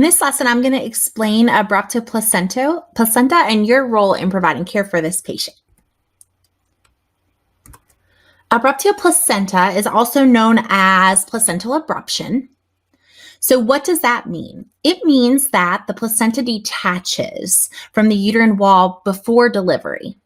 this lesson, I'm going to explain Abruptio placenta and your role in providing care for this patient. Abruptio placenta is also known as placental abruption. So what does that mean? It means that the placenta detaches from the uterine wall before delivery.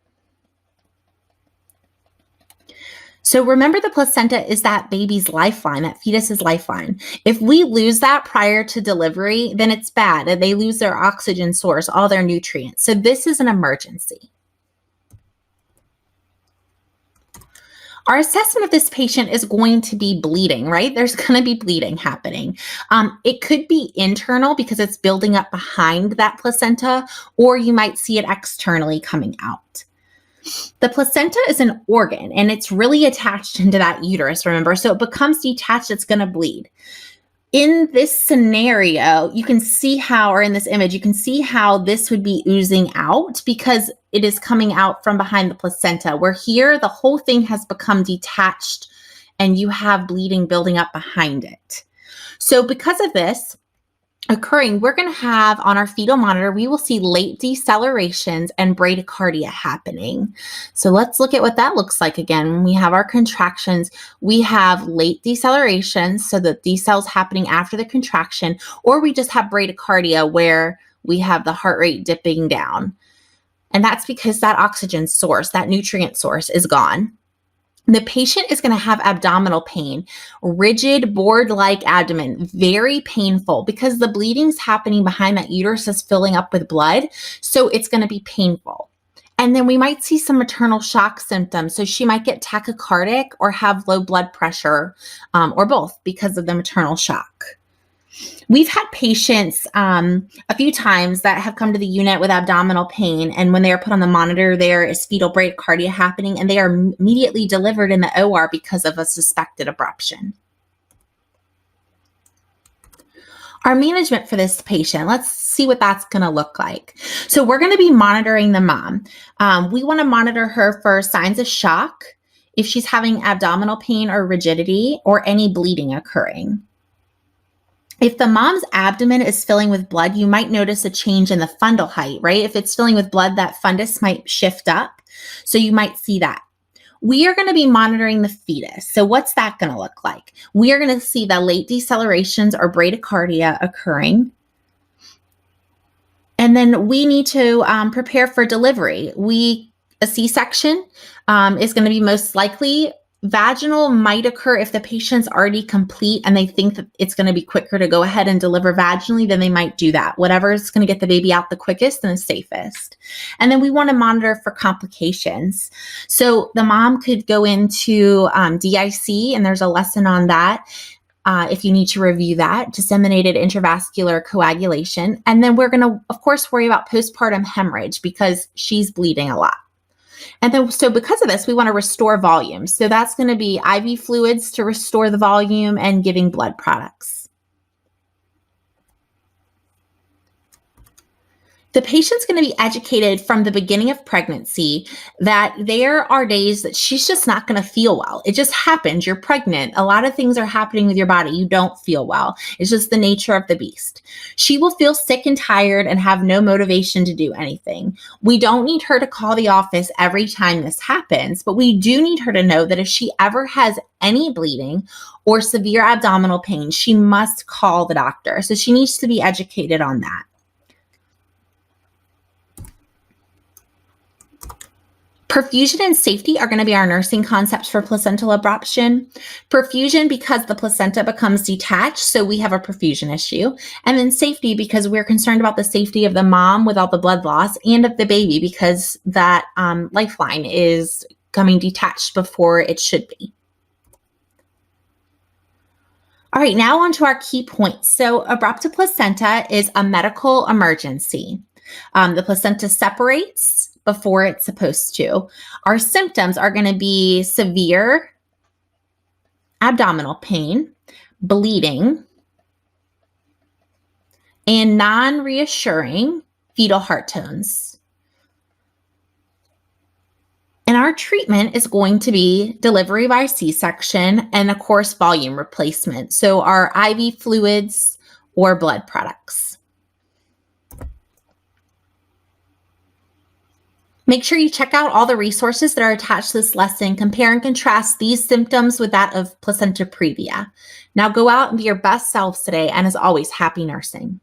So remember, the placenta is that baby's lifeline, that fetus's lifeline. If we lose that prior to delivery, then it's bad. They lose their oxygen source, all their nutrients. So this is an emergency. Our assessment of this patient is going to be bleeding, right? There's going to be bleeding happening. It could be internal because it's building up behind that placenta, or you might see it externally coming out. The placenta is an organ and it's really attached into that uterus, remember? So it becomes detached, it's going to bleed. In this scenario, you can see how, or in this image, you can see how this would be oozing out because it is coming out from behind the placenta, where here the whole thing has become detached and you have bleeding building up behind it. So because of this occurring, we're going to have on our fetal monitor, we will see late decelerations and bradycardia happening. So let's look at what that looks like again. When we have our contractions, we have late decelerations, so the decels happening after the contraction, or we just have bradycardia where we have the heart rate dipping down. And that's because that oxygen source, that nutrient source is gone. The patient is going to have abdominal pain, rigid board-like abdomen, very painful because the bleeding's happening behind that uterus is filling up with blood. So it's going to be painful. And then we might see some maternal shock symptoms. So she might get tachycardic or have low blood pressure or both because of the maternal shock. We've had patients a few times that have come to the unit with abdominal pain, and when they are put on the monitor, there is fetal bradycardia happening, and they are immediately delivered in the OR because of a suspected abruption. Our management for this patient, let's see what that's going to look like. So we're going to be monitoring the mom. We want to monitor her for signs of shock, if she's having abdominal pain or rigidity, or any bleeding occurring. If the mom's abdomen is filling with blood, you might notice a change in the fundal height, right? If it's filling with blood, that fundus might shift up. So you might see that. We are going to be monitoring the fetus. So what's that going to look like? We are going to see the late decelerations or bradycardia occurring. And then we need to prepare for delivery. A C-section is going to be most likely. Vaginal might occur if the patient's already complete and they think that it's going to be quicker to go ahead and deliver vaginally, then they might do that. Whatever is going to get the baby out the quickest and the safest. And then we want to monitor for complications. So the mom could go into DIC, and there's a lesson on that. If you need to review that, disseminated intravascular coagulation. And then we're going to, of course, worry about postpartum hemorrhage because she's bleeding a lot. And then, so because of this, we want to restore volume. So that's going to be IV fluids to restore the volume and giving blood products. The patient's going to be educated from the beginning of pregnancy that there are days that she's just not going to feel well. It just happens. You're pregnant. A lot of things are happening with your body. You don't feel well. It's just the nature of the beast. She will feel sick and tired and have no motivation to do anything. We don't need her to call the office every time this happens, but we do need her to know that if she ever has any bleeding or severe abdominal pain, she must call the doctor. So she needs to be educated on that. Perfusion and safety are going to be our nursing concepts for placental abruption. Perfusion because the placenta becomes detached, so we have a perfusion issue. And then safety because we're concerned about the safety of the mom with all the blood loss and of the baby because that lifeline is coming detached before it should be. All right, now on to our key points. So abruptio placenta is a medical emergency. The placenta separates before it's supposed to. Our symptoms are going to be severe abdominal pain, bleeding, and non-reassuring fetal heart tones. And our treatment is going to be delivery by C-section and, of course, volume replacement. So our IV fluids or blood products. Make sure you check out all the resources that are attached to this lesson. Compare and contrast these symptoms with that of placenta previa. Now go out and be your best selves today, and as always, happy nursing.